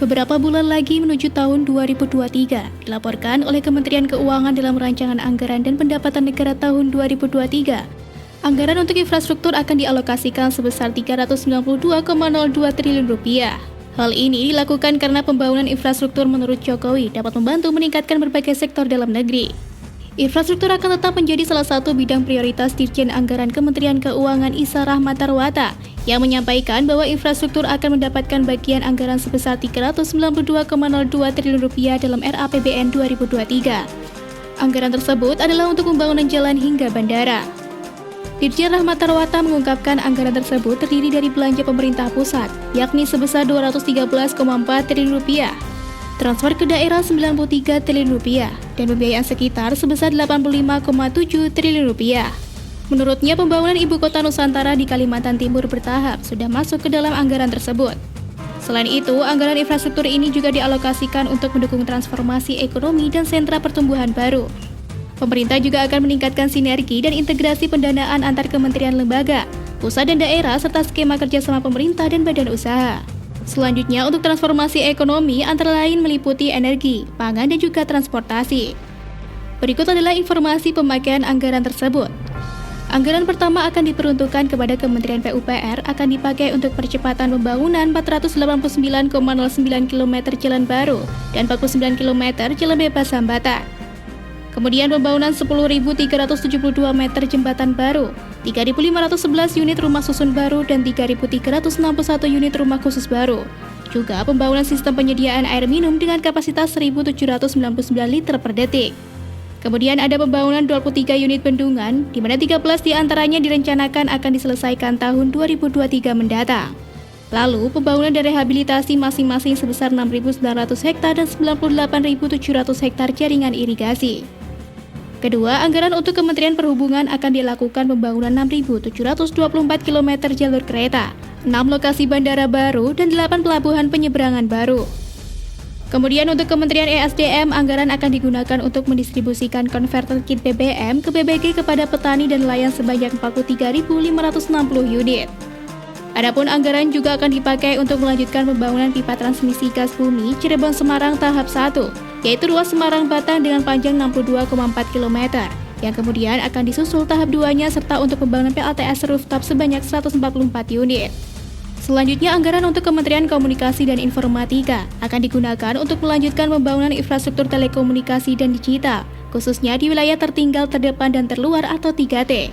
Beberapa bulan lagi menuju tahun 2023, dilaporkan oleh Kementerian Keuangan dalam Rancangan Anggaran dan Pendapatan Negara tahun 2023. Anggaran untuk infrastruktur akan dialokasikan sebesar Rp392,02 triliun. Hal ini dilakukan karena pembangunan infrastruktur menurut Jokowi dapat membantu meningkatkan berbagai sektor dalam negeri. Infrastruktur akan tetap menjadi salah satu bidang prioritas Dirjen Anggaran Kementerian Keuangan Isa Rahmatarwata yang menyampaikan bahwa infrastruktur akan mendapatkan bagian anggaran sebesar Rp392,02 triliun dalam RAPBN 2023. Anggaran tersebut adalah untuk pembangunan jalan hingga bandara. Dirjen Rahmatarwata mengungkapkan anggaran tersebut terdiri dari belanja pemerintah pusat, yakni sebesar Rp213,4 triliun, transfer ke daerah Rp93 triliun, dan pembiayaan sekitar sebesar Rp85,7 triliun. Menurutnya, pembangunan Ibu Kota Nusantara di Kalimantan Timur bertahap sudah masuk ke dalam anggaran tersebut. Selain itu, anggaran infrastruktur ini juga dialokasikan untuk mendukung transformasi ekonomi dan sentra pertumbuhan baru. Pemerintah juga akan meningkatkan sinergi dan integrasi pendanaan antar kementerian lembaga, pusat dan daerah, serta skema kerjasama pemerintah dan badan usaha. Selanjutnya, untuk transformasi ekonomi antara lain meliputi energi, pangan, dan juga transportasi. Berikut adalah informasi pemakaian anggaran tersebut. Anggaran pertama akan diperuntukkan kepada Kementerian PUPR akan dipakai untuk percepatan pembangunan 489,09 km jalan baru dan 49 km jalan bebas hambatan. Kemudian pembangunan 10.372 meter jembatan baru, 3.511 unit rumah susun baru, dan 3.361 unit rumah khusus baru. Juga pembangunan sistem penyediaan air minum dengan kapasitas 1.799 liter per detik. Kemudian ada pembangunan 23 unit bendungan, di mana 13 diantaranya direncanakan akan diselesaikan tahun 2023 mendatang. Lalu, pembangunan dan rehabilitasi masing-masing sebesar 6.900 hektar dan 98.700 hektar jaringan irigasi. Kedua, anggaran untuk Kementerian Perhubungan akan dilakukan pembangunan 6.724 km jalur kereta, 6 lokasi bandara baru, dan 8 pelabuhan penyeberangan baru. Kemudian untuk Kementerian ESDM, anggaran akan digunakan untuk mendistribusikan konverter kit BBM ke BBG kepada petani dan nelayan sebanyak 43.560 unit. Adapun anggaran juga akan dipakai untuk melanjutkan pembangunan pipa transmisi gas bumi Cirebon Semarang tahap 1, yaitu ruas Semarang Batang dengan panjang 62,4 km, yang kemudian akan disusul tahap 2-nya serta untuk pembangunan PLTS rooftop sebanyak 144 unit. Selanjutnya, anggaran untuk Kementerian Komunikasi dan Informatika akan digunakan untuk melanjutkan pembangunan infrastruktur telekomunikasi dan digital, khususnya di wilayah tertinggal, terdepan, dan terluar atau 3T.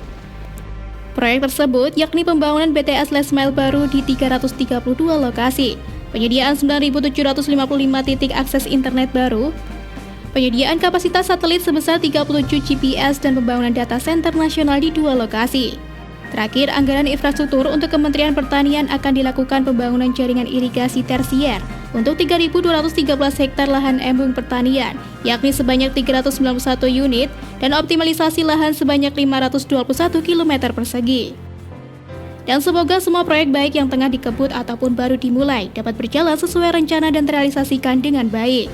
Proyek tersebut yakni pembangunan BTS Last Mile baru di 332 lokasi, penyediaan 9.755 titik akses internet baru, penyediaan kapasitas satelit sebesar 37 GPS, dan pembangunan data center nasional di 2 lokasi. Terakhir, anggaran infrastruktur untuk Kementerian Pertanian akan dilakukan pembangunan jaringan irigasi tersier untuk 3.213 hektar lahan embung pertanian, yakni sebanyak 391 unit, dan optimalisasi lahan sebanyak 521 km persegi. Dan semoga semua proyek baik yang tengah dikebut ataupun baru dimulai dapat berjalan sesuai rencana dan terrealisasikan dengan baik.